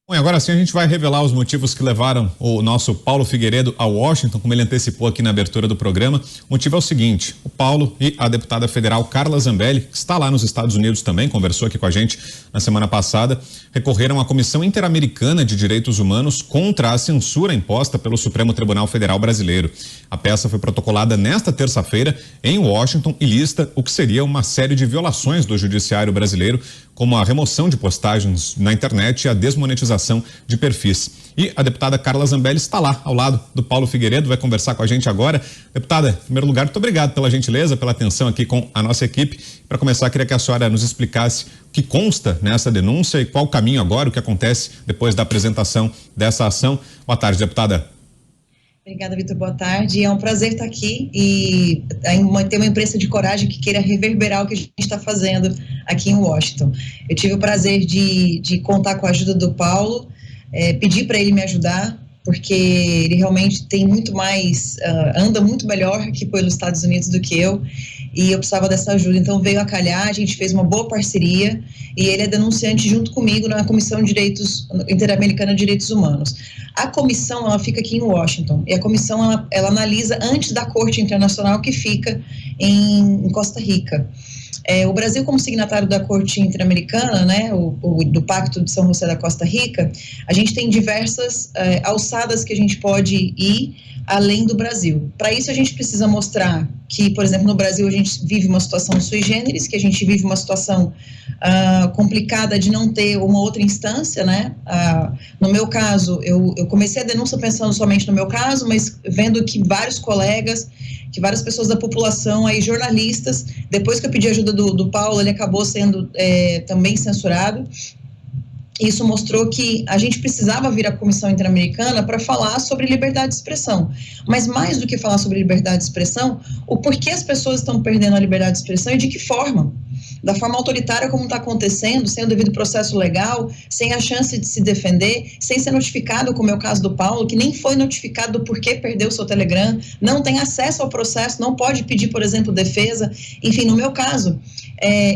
Bom, e agora sim a gente vai revelar os motivos que levaram o nosso Paulo Figueiredo a Washington, como ele antecipou aqui na abertura do programa. O motivo é o seguinte: o Paulo e a deputada federal Carla Zambelli, que está lá nos Estados Unidos também, conversou aqui com a gente na semana passada, recorreram à Comissão Interamericana de Direitos Humanos contra a censura imposta pelo Supremo Tribunal Federal Brasileiro. A peça foi protocolada nesta terça-feira em Washington e lista o que seria uma série de violações do judiciário brasileiro, como a remoção de postagens na internet e a desmonetização de perfis. E a deputada Carla Zambelli está lá, ao lado do Paulo Figueiredo, vai conversar com a gente agora. Deputada, em primeiro lugar, muito obrigado pela gentileza, pela atenção aqui com a nossa equipe. Para começar, queria que a senhora nos explicasse o que consta nessa denúncia e qual o caminho agora, o que acontece depois da apresentação dessa ação. Boa tarde, deputada. Obrigada, Vitor. Boa tarde. É um prazer estar aqui e ter uma imprensa de coragem que queira reverberar o que a gente está fazendo aqui em Washington. Eu tive o prazer de contar com a ajuda do Paulo, pedir para ele me ajudar, porque ele realmente tem muito mais, anda muito melhor aqui pelos Estados Unidos do que eu, e eu precisava dessa ajuda. Então veio a calhar, a gente fez uma boa parceria, e ele é denunciante junto comigo na Comissão Interamericana de Direitos Humanos. A comissão, ela fica aqui em Washington, e a comissão, ela analisa antes da Corte Internacional, que fica em Costa Rica. O Brasil, como signatário da Corte Interamericana, né, do Pacto de São José da Costa Rica, a gente tem diversas alçadas que a gente pode ir além do Brasil. Para isso, a gente precisa mostrar que, por exemplo, no Brasil a gente vive uma situação sui generis, que a gente vive uma situação complicada de não ter uma outra instância, né? No meu caso, eu comecei a denúncia pensando somente no meu caso, mas vendo que vários colegas, que várias pessoas da população, aí jornalistas, depois que eu pedi ajuda do Paulo, ele acabou sendo também censurado. Isso mostrou que a gente precisava vir à Comissão Interamericana para falar sobre liberdade de expressão. Mas mais do que falar sobre liberdade de expressão, o porquê as pessoas estão perdendo a liberdade de expressão e de que forma. Da forma autoritária como está acontecendo, sem o devido processo legal, sem a chance de se defender, sem ser notificado, como é o caso do Paulo, que nem foi notificado do porquê perdeu o seu Telegram, não tem acesso ao processo, não pode pedir, por exemplo, defesa. Enfim, no meu caso,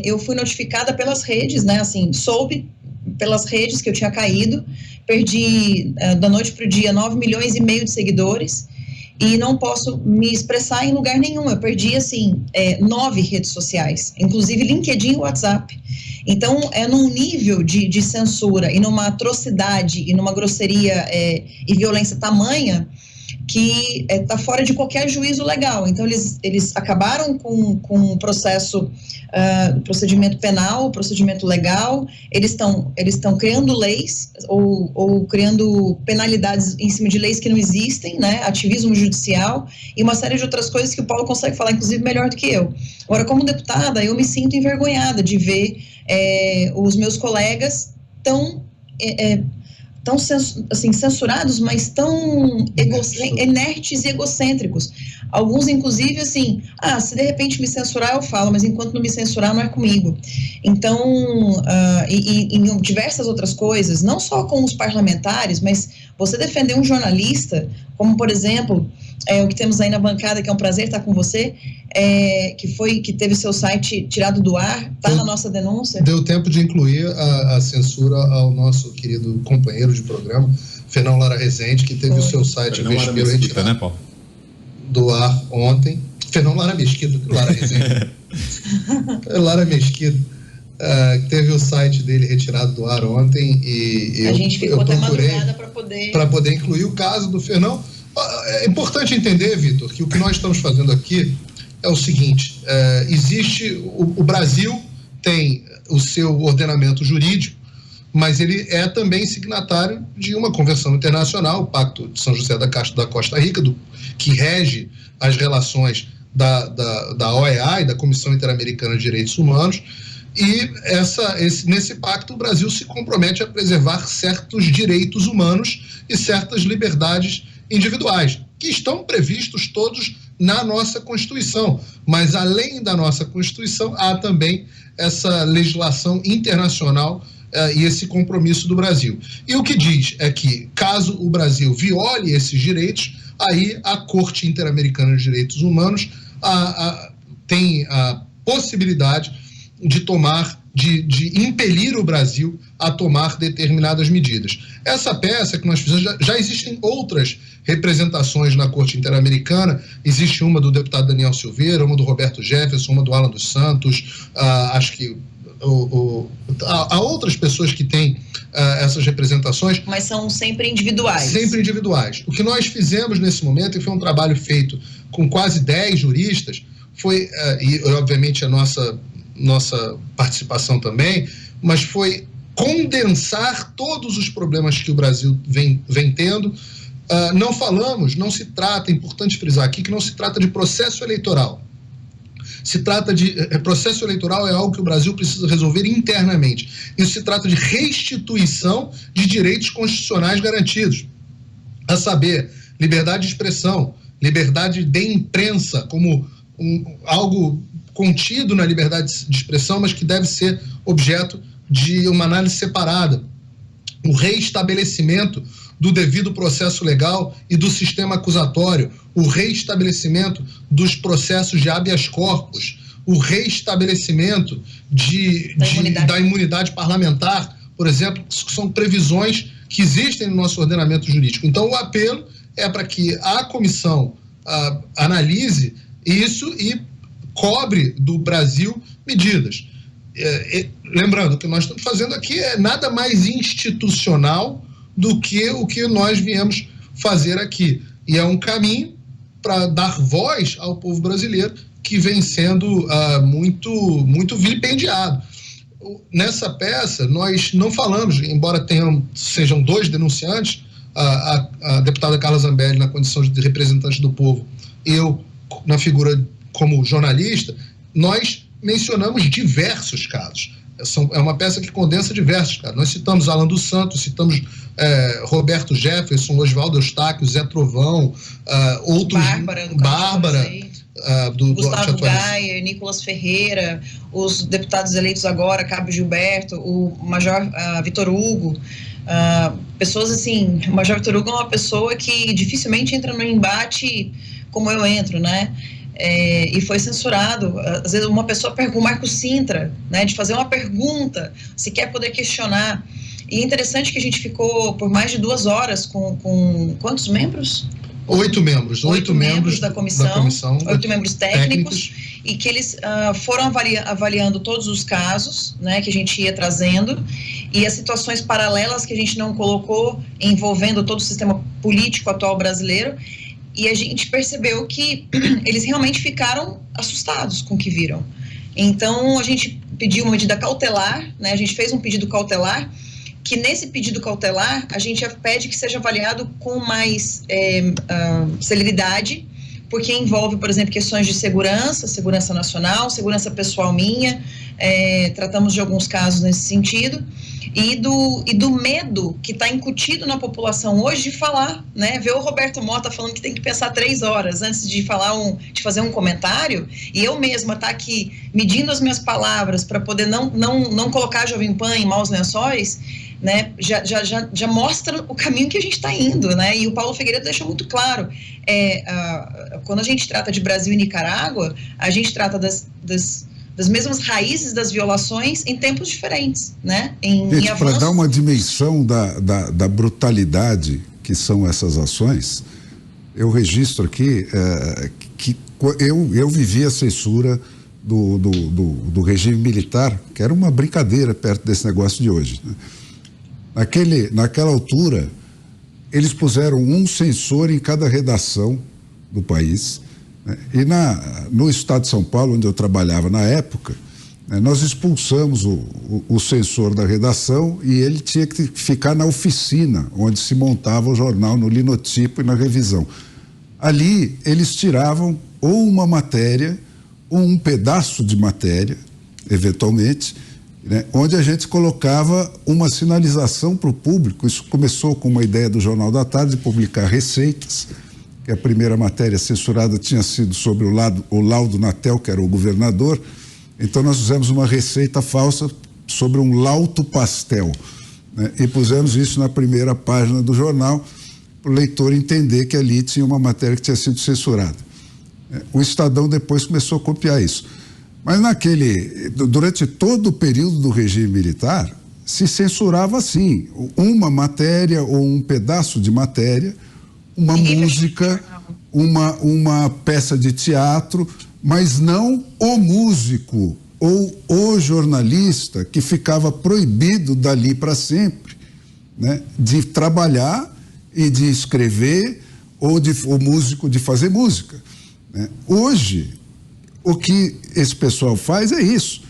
eu fui notificada pelas redes, né, assim, soube pelas redes que eu tinha caído, perdi da noite para o dia 9,5 milhões de seguidores e não posso me expressar em lugar nenhum. Eu perdi, assim, 9 redes sociais, inclusive LinkedIn e WhatsApp. Então, num nível de censura e numa atrocidade e numa grosseria e violência tamanha que está fora de qualquer juízo legal. Então, eles acabaram com o procedimento penal, o procedimento legal, eles estão criando leis ou criando penalidades em cima de leis que não existem, né? Ativismo judicial e uma série de outras coisas que o Paulo consegue falar, inclusive, melhor do que eu. Agora, como deputada, eu me sinto envergonhada de ver os meus colegas tão assim, censurados, mas tão inertes e egocêntricos. Alguns, inclusive, assim, se de repente me censurar, eu falo, mas enquanto não me censurar, não é comigo. Então, em diversas outras coisas, não só com os parlamentares, mas você defender um jornalista, como, por exemplo, o que temos aí na bancada, que é um prazer estar com você, que teve seu site tirado do ar, está na nossa denúncia. Deu tempo de incluir a censura ao nosso querido companheiro de programa, Fernão Lara Rezende, que teve o seu site retirado, né, Paulo? Do ar ontem. Fernão Lara Mesquita, Lara Rezende. Lara Mesquita. Teve o site dele retirado do ar ontem e a gente ficou até madrugada para poder incluir o caso do Fernão. É importante entender, Vitor, que o que nós estamos fazendo aqui é o seguinte: existe o Brasil tem o seu ordenamento jurídico, mas ele é também signatário de uma convenção internacional, o Pacto de São José da Costa Rica, que rege as relações da OEA e da Comissão Interamericana de Direitos Humanos. E nesse pacto o Brasil se compromete a preservar certos direitos humanos e certas liberdades individuais, que estão previstos todos na nossa Constituição. Mas, além da nossa Constituição, há também essa legislação internacional e esse compromisso do Brasil. E o que diz é que, caso o Brasil viole esses direitos, aí a Corte Interamericana de Direitos Humanos tem a possibilidade de tomar de impelir o Brasil a tomar determinadas medidas. Essa peça que nós fizemos, já existem outras representações na Corte Interamericana, existe uma do deputado Daniel Silveira, uma do Roberto Jefferson, uma do Alan dos Santos, acho que há outras pessoas que têm essas representações. Mas são sempre individuais. Sempre individuais. O que nós fizemos nesse momento, e foi um trabalho feito com quase 10 juristas, foi, e obviamente a nossa participação também, mas foi condensar todos os problemas que o Brasil vem tendo. Não se trata, é importante frisar aqui, que não se trata de processo eleitoral. Se trata de processo eleitoral, é algo que o Brasil precisa resolver internamente. Isso se trata de restituição de direitos constitucionais garantidos, a saber, liberdade de expressão, liberdade de imprensa, como algo contido na liberdade de expressão, mas que deve ser objeto de uma análise separada. O reestabelecimento do devido processo legal e do sistema acusatório, o reestabelecimento dos processos de habeas corpus, o reestabelecimento da imunidade parlamentar, por exemplo, que são previsões que existem no nosso ordenamento jurídico. Então, o apelo é para que a comissão analise isso e cobre do Brasil medidas. Lembrando, o que nós estamos fazendo aqui é nada mais institucional do que o que nós viemos fazer aqui. E é um caminho para dar voz ao povo brasileiro que vem sendo muito vilipendiado. Nessa peça, nós não falamos, embora sejam 2 denunciantes, a deputada Carla Zambelli na condição de representante do povo, eu na figura como jornalista, nós mencionamos diversos casos. É uma peça que condensa diversos casos. Nós citamos Alan dos Santos, citamos Roberto Jefferson, Oswaldo Eustáquio, Zé Trovão, outros... Bárbara, Gustavo Gayer, Nicolas Ferreira, os deputados eleitos agora, Cabo Gilberto, o Major Vitor Hugo, pessoas assim, o Major Vitor Hugo é uma pessoa que dificilmente entra no embate como eu entro, né? E foi censurado. Às vezes uma pessoa pergunta, o Marco Sintra, né, de fazer uma pergunta, se quer poder questionar. E é interessante que a gente ficou por mais de 2 horas com quantos membros? 8 membros. 8 membros da comissão, 8 membros técnicos, e que eles foram avaliando todos os casos, né, que a gente ia trazendo, e as situações paralelas que a gente não colocou, envolvendo todo o sistema político atual brasileiro. E a gente percebeu que eles realmente ficaram assustados com o que viram. Então, a gente pediu uma medida cautelar, né? A gente fez um pedido cautelar, que nesse pedido cautelar, a gente pede que seja avaliado com mais celeridade, porque envolve, por exemplo, questões de segurança nacional, segurança pessoal minha, tratamos de alguns casos nesse sentido, e do medo que está incutido na população hoje de falar, né? Ver o Roberto Mota falando que tem que pensar 3 horas antes de fazer um comentário, e eu mesma estar aqui medindo as minhas palavras para poder não colocar a Jovem Pan em maus lençóis, né? Já mostra o caminho que a gente está indo, né? E o Paulo Figueiredo deixou muito claro, quando a gente trata de Brasil e Nicarágua, a gente trata das mesmas raízes das violações em tempos diferentes, né? Para dar uma dimensão da brutalidade que são essas ações, eu registro aqui que eu vivi a censura do regime militar, que era uma brincadeira perto desse negócio de hoje, né? Naquela altura, eles puseram um censor em cada redação do país, né? E no estado de São Paulo, onde eu trabalhava na época, né, nós expulsamos o censor da redação e ele tinha que ficar na oficina, onde se montava o jornal, no linotipo e na revisão. Ali, eles tiravam ou uma matéria, ou um pedaço de matéria, eventualmente, né, onde a gente colocava uma sinalização para o público. Isso começou com uma ideia do Jornal da Tarde de publicar receitas, que a primeira matéria censurada tinha sido sobre o laudo Natel, que era o governador. Então nós fizemos uma receita falsa sobre um lauto pastel, né, e pusemos isso na primeira página do jornal para o leitor entender que ali tinha uma matéria que tinha sido censurada. O Estadão depois começou a copiar isso. Mas durante todo o período do regime militar, se censurava assim, uma matéria ou um pedaço de matéria, uma música, uma peça de teatro, mas não o músico ou o jornalista, que ficava proibido dali para sempre, né, de trabalhar e de escrever, ou o músico de fazer música, né? Hoje, o que esse pessoal faz é isso,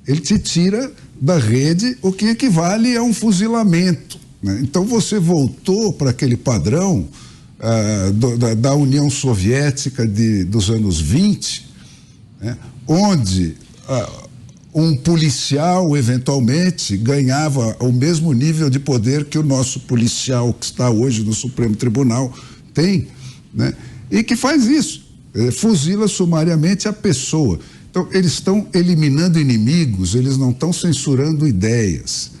ele te tira da rede o que equivale a um fuzilamento, né? Então você voltou para aquele padrão da União Soviética dos anos 20, né, onde um policial eventualmente ganhava o mesmo nível de poder que o nosso policial que está hoje no Supremo Tribunal tem, né, e que faz isso, fuzila sumariamente a pessoa. Então eles estão eliminando inimigos, eles não estão censurando ideias.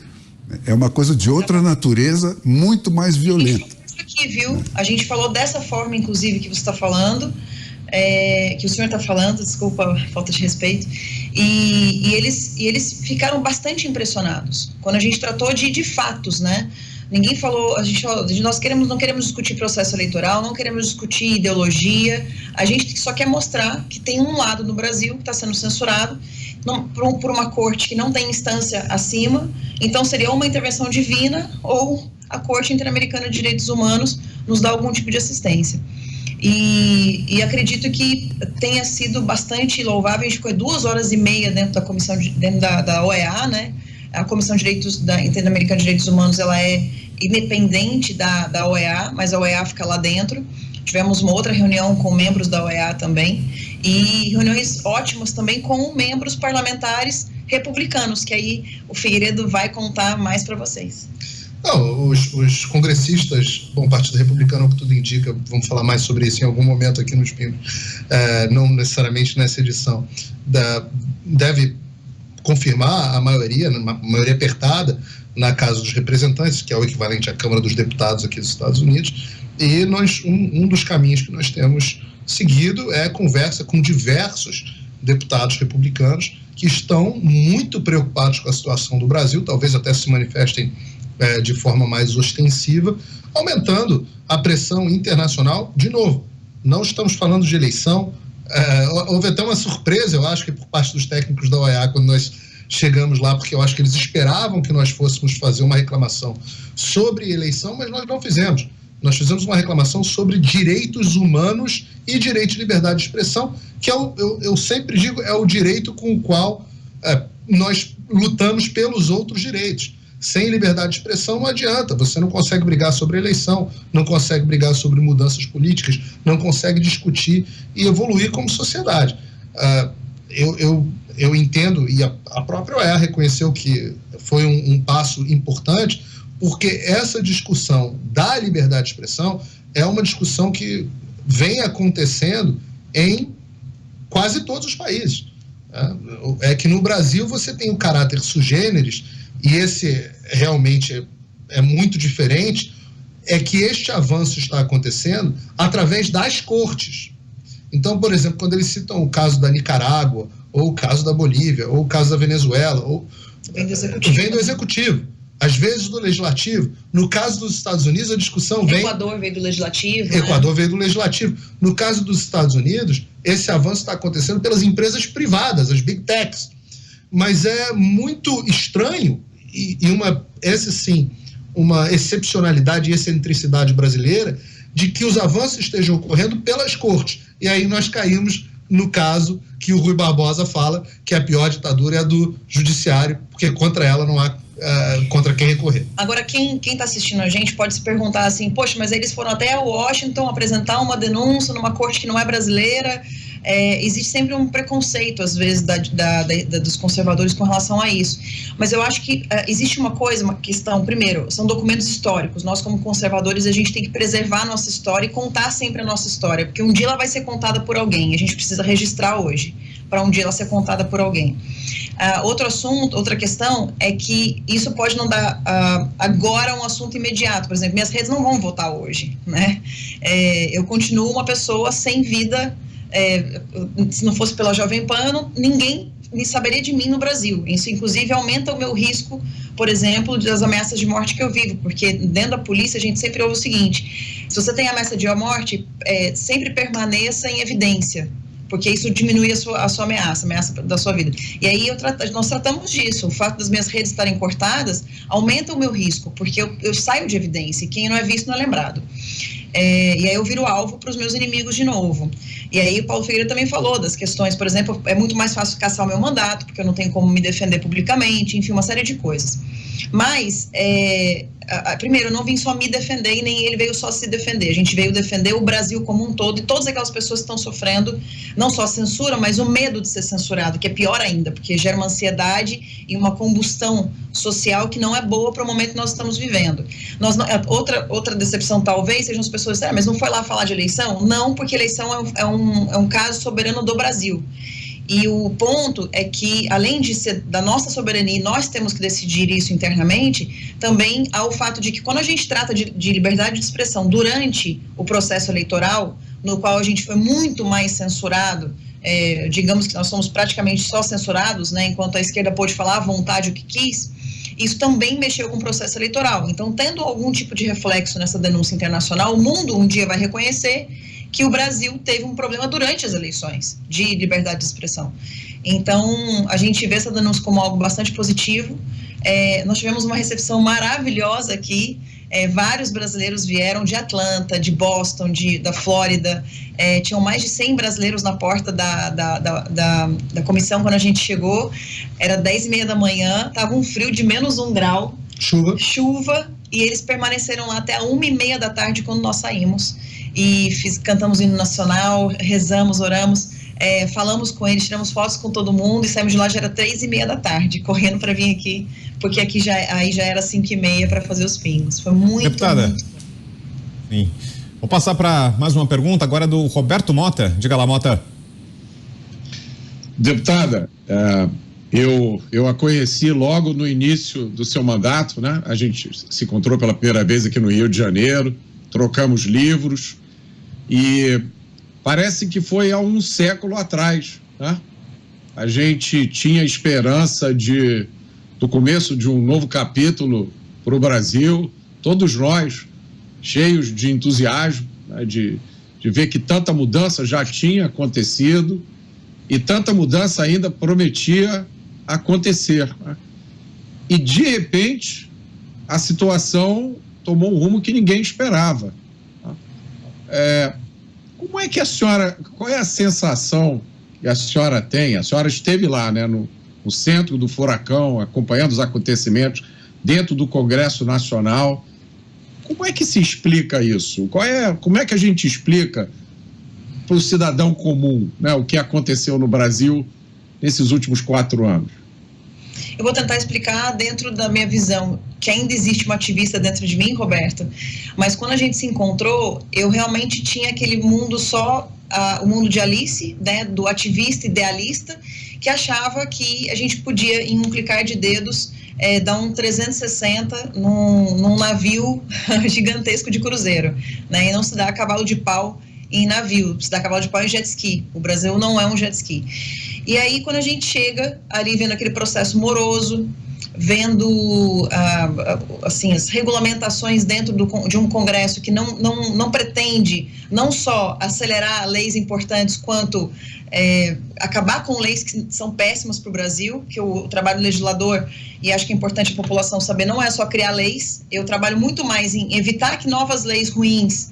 É uma coisa de outra natureza, muito mais violenta. Aqui, viu? A gente falou dessa forma, inclusive, que você está falando, que o senhor está falando, desculpa a falta de respeito, e eles ficaram bastante impressionados quando a gente tratou de fatos, né? Ninguém falou, nós não queremos discutir processo eleitoral, não queremos discutir ideologia, a gente só quer mostrar que tem um lado no Brasil que está sendo censurado por uma corte que não tem instância acima, então seria uma intervenção divina ou a Corte Interamericana de Direitos Humanos nos dá algum tipo de assistência. E acredito que tenha sido bastante louvável. A gente ficou 2h30 dentro da comissão, dentro da OEA, né? A Comissão Interamericana de Direitos Humanos, ela é independente da OEA, mas a OEA fica lá dentro. Tivemos uma outra reunião com membros da OEA também, e reuniões ótimas também com membros parlamentares republicanos, que aí o Figueiredo vai contar mais para vocês. Não, os congressistas, bom, o Partido Republicano, que tudo indica, vamos falar mais sobre isso em algum momento aqui no Espino, não necessariamente nessa edição, deve confirmar a maioria, uma maioria apertada na Casa dos Representantes, que é o equivalente à Câmara dos Deputados aqui dos Estados Unidos, e um dos caminhos que nós temos seguido é a conversa com diversos deputados republicanos que estão muito preocupados com a situação do Brasil, talvez até se manifestem de forma mais ostensiva, aumentando a pressão internacional. De novo, não estamos falando de eleição. Houve até uma surpresa, eu acho, que por parte dos técnicos da OEA, quando nós chegamos lá, porque eu acho que eles esperavam que nós fôssemos fazer uma reclamação sobre eleição, mas nós não fizemos. Nós fizemos uma reclamação sobre direitos humanos e direito de liberdade de expressão, que eu sempre digo, é o direito com o qual nós lutamos pelos outros direitos. Sem liberdade de expressão não adianta, você não consegue brigar sobre eleição, não consegue brigar sobre mudanças políticas, não consegue discutir e evoluir como sociedade. Eu entendo, e a própria OEA reconheceu que foi um passo importante, porque essa discussão da liberdade de expressão é uma discussão que vem acontecendo em quase todos os países. É que no Brasil você tem o caráter sui generis, e esse realmente é muito diferente, é que este avanço está acontecendo através das cortes. Então, por exemplo, quando eles citam o caso da Nicarágua, ou o caso da Bolívia, ou o caso da Venezuela, vem do executivo, às vezes do legislativo. No caso dos Estados Unidos, a discussão vem... Equador veio do legislativo. Equador veio do legislativo. No caso dos Estados Unidos, esse avanço está acontecendo pelas empresas privadas, as big techs. Mas é muito estranho, essa sim, uma excepcionalidade e excentricidade brasileira, de que os avanços estejam ocorrendo pelas cortes. E aí nós caímos no caso que o Rui Barbosa fala que a pior ditadura é a do judiciário, porque contra ela não há contra quem recorrer. Agora, quem está assistindo a gente pode se perguntar assim, poxa, mas eles foram até Washington apresentar uma denúncia numa corte que não é brasileira. Existe sempre um preconceito, às vezes, dos conservadores com relação a isso. Mas eu acho que existe uma questão, primeiro, são documentos históricos. Nós, como conservadores, a gente tem que preservar a nossa história e contar sempre a nossa história, porque um dia ela vai ser contada por alguém, a gente precisa registrar hoje, para um dia ela ser contada por alguém. Outro assunto, outra questão é que isso pode não dar agora um assunto imediato. Por exemplo, minhas redes não vão votar hoje, né? Eu continuo uma pessoa sem vida. Se não fosse pela Jovem Pan, ninguém saberia de mim no Brasil. Isso, inclusive, aumenta o meu risco, por exemplo, das ameaças de morte que eu vivo, porque dentro da polícia a gente sempre ouve o seguinte: se você tem ameaça de morte, sempre permaneça em evidência, porque isso diminui a sua ameaça da sua vida. E aí nós tratamos disso. O fato das minhas redes estarem cortadas aumenta o meu risco, porque eu saio de evidência, e quem não é visto não é lembrado. E aí eu viro alvo para os meus inimigos de novo. E aí o Paulo Figueiredo também falou das questões, por exemplo, é muito mais fácil caçar o meu mandato, porque eu não tenho como me defender publicamente, enfim, uma série de coisas. Mas, primeiro, eu não vim só me defender e nem ele veio só se defender. A gente veio defender o Brasil como um todo e todas aquelas pessoas que estão sofrendo, não só censura, mas o medo de ser censurado, que é pior ainda, porque gera uma ansiedade e uma combustão social que não é boa para o momento que nós estamos vivendo. Outra decepção talvez sejam as pessoas dizendo, mas não foi lá falar de eleição? Não, porque eleição é um caso soberano do Brasil. E o ponto é que, além de ser da nossa soberania, nós temos que decidir isso internamente, também há o fato de que quando a gente trata de liberdade de expressão durante o processo eleitoral, no qual a gente foi muito mais censurado, digamos que nós somos praticamente só censurados, né, enquanto a esquerda pôde falar à vontade o que quis, isso também mexeu com o processo eleitoral. Então, tendo algum tipo de reflexo nessa denúncia internacional, o mundo um dia vai reconhecer que o Brasil teve um problema durante as eleições de liberdade de expressão. Então, a gente vê essa denúncia como algo bastante positivo. Nós tivemos uma recepção maravilhosa aqui. Vários brasileiros vieram de Atlanta, de Boston, da Flórida. Tinham mais de 100 brasileiros na porta da comissão quando a gente chegou. Era 10h30 da manhã, estava um frio de -1 grau. Chuva. E eles permaneceram lá até 1h30 da tarde quando nós saímos. E cantamos o hino nacional, rezamos, oramos, falamos com eles, tiramos fotos com todo mundo e saímos de lá, já era 3h30 da tarde, correndo para vir aqui, porque aqui já era 5h30 para fazer os pingos. Foi muito, deputada, muito... Sim. Vou passar para mais uma pergunta agora do Roberto Mota. Diga lá, Mota. Deputada, eu a conheci logo no início do seu mandato, né? A gente se encontrou pela primeira vez aqui no Rio de Janeiro, trocamos livros e parece que foi há um século atrás, né? A gente tinha esperança do começo de um novo capítulo para o Brasil, todos nós cheios de entusiasmo, né? de ver que tanta mudança já tinha acontecido e tanta mudança ainda prometia acontecer, né? E de repente a situação tomou um rumo que ninguém esperava. Como é que a senhora, qual é a sensação que a senhora tem? A senhora esteve lá, né, no centro do furacão, acompanhando os acontecimentos dentro do Congresso Nacional. Como é que se explica isso? Como é que a gente explica para o cidadão comum, né, o que aconteceu no Brasil nesses últimos 4 anos? Eu vou tentar explicar dentro da minha visão, que ainda existe uma ativista dentro de mim, Roberto, mas quando a gente se encontrou, eu realmente tinha aquele mundo o mundo de Alice, né, do ativista idealista, que achava que a gente podia, em um clicar de dedos, dar um 360 num navio gigantesco de cruzeiro, né, e não se dá a cavalo de pau em navio, se dá cavalo de pau em jet ski. O Brasil não é um jet ski. E aí, quando a gente chega ali vendo aquele processo moroso, vendo assim, as regulamentações dentro de um Congresso que não pretende não só acelerar leis importantes, quanto acabar com leis que são péssimas para o Brasil, que o trabalho do legislador, e acho que é importante a população saber, não é só criar leis. Eu trabalho muito mais em evitar que novas leis ruins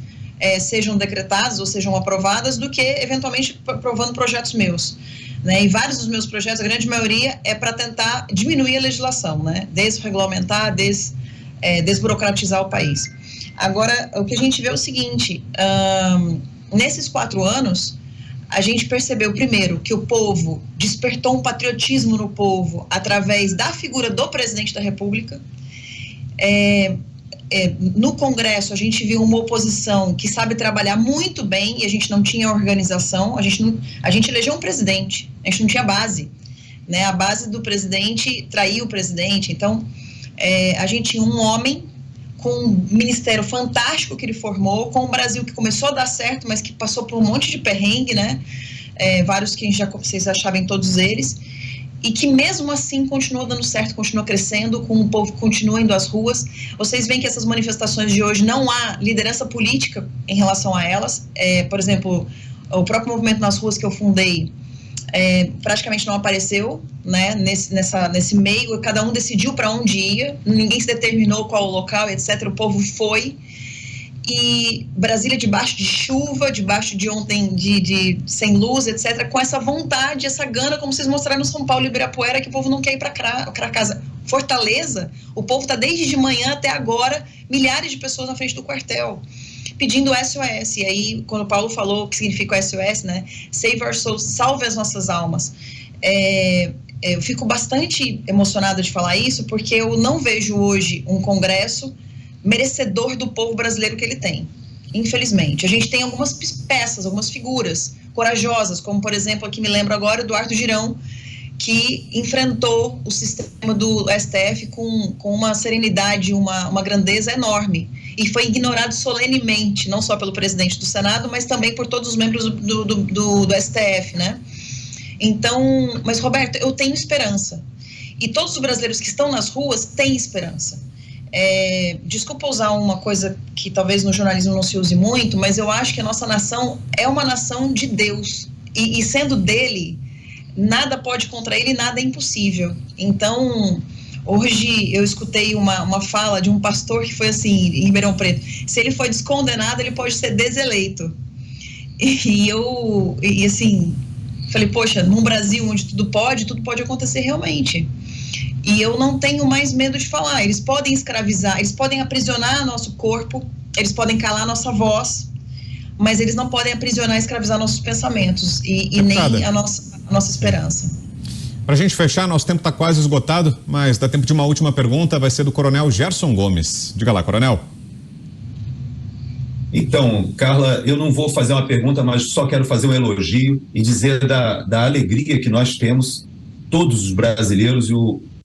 sejam decretadas ou sejam aprovadas, do que eventualmente aprovando projetos meus, né? E vários dos meus projetos, a grande maioria, é para tentar diminuir a legislação, né? Desregulamentar, desburocratizar o país. Agora, o que a gente vê é o seguinte: nesses 4 anos, a gente percebeu, primeiro, que o povo despertou um patriotismo no povo através da figura do presidente da República. No Congresso, a gente viu uma oposição que sabe trabalhar muito bem, e a gente não tinha organização. A gente elegeu um presidente, a gente não tinha base, né? A base do presidente traiu o presidente. Então, a gente tinha um homem com um ministério fantástico que ele formou, com um Brasil que começou a dar certo, mas que passou por um monte de perrengue, né? Vários que vocês já sabem, todos eles. e que mesmo assim continua dando certo, continua crescendo, com o povo continua indo às ruas. Vocês veem que essas manifestações de hoje não há liderança política em relação a elas. Por exemplo, o próprio movimento nas ruas que eu fundei praticamente não apareceu, né, nesse meio, cada um decidiu para onde ia, ninguém se determinou qual o local, etc. O povo foi. E Brasília debaixo de chuva, debaixo de ontem de sem luz, etc., com essa vontade, essa gana, como vocês mostraram no São Paulo e Ibirapuera, que o povo não quer ir para casa. Fortaleza, o povo está desde de manhã até agora, milhares de pessoas na frente do quartel, pedindo SOS. E aí, quando o Paulo falou o que significa o SOS, né? Save our souls, salve as nossas almas. Eu fico bastante emocionada de falar isso, porque eu não vejo hoje um Congresso merecedor do povo brasileiro que ele tem, infelizmente. A gente tem algumas peças, algumas figuras corajosas, como, por exemplo, aqui me lembro agora, Eduardo Girão, que enfrentou o sistema do STF com uma serenidade, uma grandeza enorme, e foi ignorado solenemente, não só pelo presidente do Senado, mas também por todos os membros do STF, né? Então, mas, Roberto, eu tenho esperança, e todos os brasileiros que estão nas ruas têm esperança. Desculpa usar uma coisa que talvez no jornalismo não se use muito, mas eu acho que a nossa nação é uma nação de Deus, e sendo dele, nada pode contra ele, nada é impossível. Então, hoje eu escutei uma fala de um pastor que foi assim, em Ribeirão Preto: se ele foi descondenado, ele pode ser deseleito. E assim, falei, poxa, num Brasil onde tudo pode acontecer realmente. E eu não tenho mais medo de falar. Eles podem escravizar, eles podem aprisionar nosso corpo, eles podem calar nossa voz, mas eles não podem aprisionar e escravizar nossos pensamentos e nem a nossa esperança. Para a gente fechar, nosso tempo está quase esgotado, mas dá tempo de uma última pergunta, vai ser do Coronel Gerson Gomes. Diga lá, Coronel. Então, Carla, eu não vou fazer uma pergunta, mas só quero fazer um elogio e dizer da alegria que nós temos, todos os brasileiros,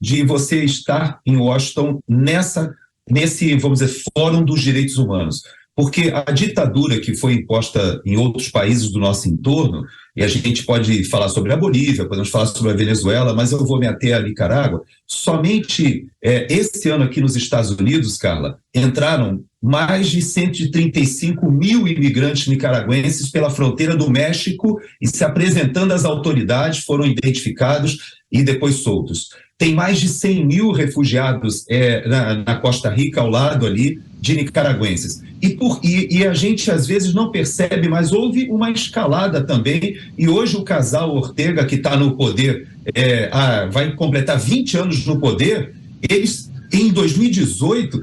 de você estar em Washington nesse, vamos dizer, Fórum dos Direitos Humanos. Porque a ditadura que foi imposta em outros países do nosso entorno, e a gente pode falar sobre a Bolívia, podemos falar sobre a Venezuela, mas eu vou me ater à Nicarágua, somente esse ano aqui nos Estados Unidos, Carla, entraram mais de 135 mil imigrantes nicaragüenses pela fronteira do México e se apresentando às autoridades, foram identificados e depois soltos. Tem mais de 100 mil refugiados na Costa Rica, ao lado ali, de nicaragüenses. E a gente, às vezes, não percebe, mas houve uma escalada também, e hoje o casal Ortega, que está no poder, vai completar 20 anos no poder, eles, em 2018,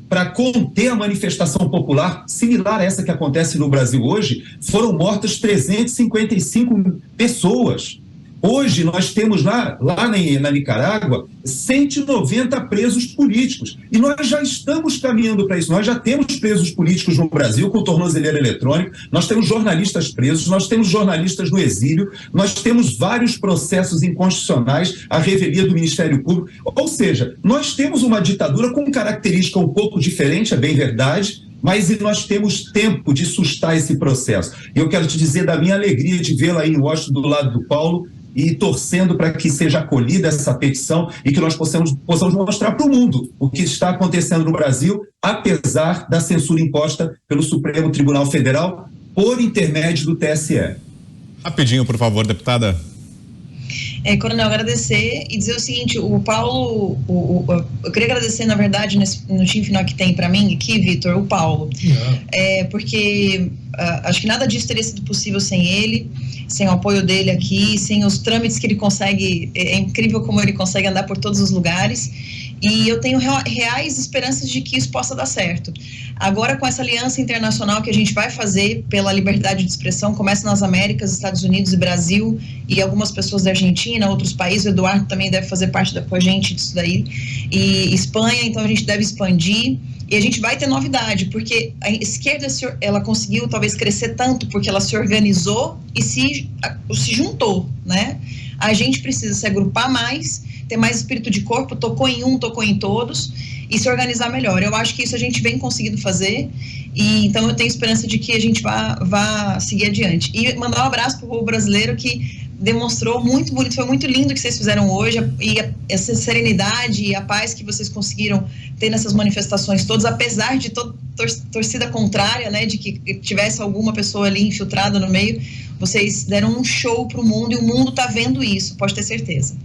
para conter a manifestação popular, similar a essa que acontece no Brasil hoje, foram mortas 355 pessoas. Hoje nós temos lá na Nicarágua 190 presos políticos e nós já estamos caminhando para isso. Nós já temos presos políticos no Brasil com tornozeleira eletrônica, nós temos jornalistas presos, nós temos jornalistas no exílio, nós temos vários processos inconstitucionais à revelia do Ministério Público. Ou seja, nós temos uma ditadura com característica um pouco diferente, é bem verdade, mas nós temos tempo de sustar esse processo. E eu quero te dizer da minha alegria de vê-la aí em Washington do lado do Paulo, e torcendo para que seja acolhida essa petição e que nós possamos mostrar para o mundo o que está acontecendo no Brasil, apesar da censura imposta pelo Supremo Tribunal Federal por intermédio do TSE. Rapidinho, por favor, deputada. Coronel, agradecer e dizer o seguinte: o Paulo, eu queria agradecer, na verdade, no time final que tem para mim aqui, Vitor, o Paulo, porque acho que nada disso teria sido possível sem ele, sem o apoio dele aqui, sem os trâmites que ele consegue. É incrível como ele consegue andar por todos os lugares, e eu tenho reais esperanças de que isso possa dar certo. Agora, com essa aliança internacional que a gente vai fazer pela liberdade de expressão, começa nas Américas, Estados Unidos e Brasil, e algumas pessoas da Argentina, outros países, o Eduardo também deve fazer parte com a gente disso daí, e Espanha, então a gente deve expandir, e a gente vai ter novidade, porque a esquerda, ela conseguiu talvez crescer tanto porque ela se organizou e se juntou, né? A gente precisa se agrupar mais, ter mais espírito de corpo, tocou em um, tocou em todos, e se organizar melhor. Eu acho que isso a gente vem conseguindo fazer, e então eu tenho esperança de que a gente vá seguir adiante. E mandar um abraço para o povo brasileiro que demonstrou muito bonito, foi muito lindo o que vocês fizeram hoje, e essa serenidade e a paz que vocês conseguiram ter nessas manifestações todas, apesar de toda torcida contrária, né, de que tivesse alguma pessoa ali infiltrada no meio, vocês deram um show para o mundo, e o mundo está vendo isso, pode ter certeza.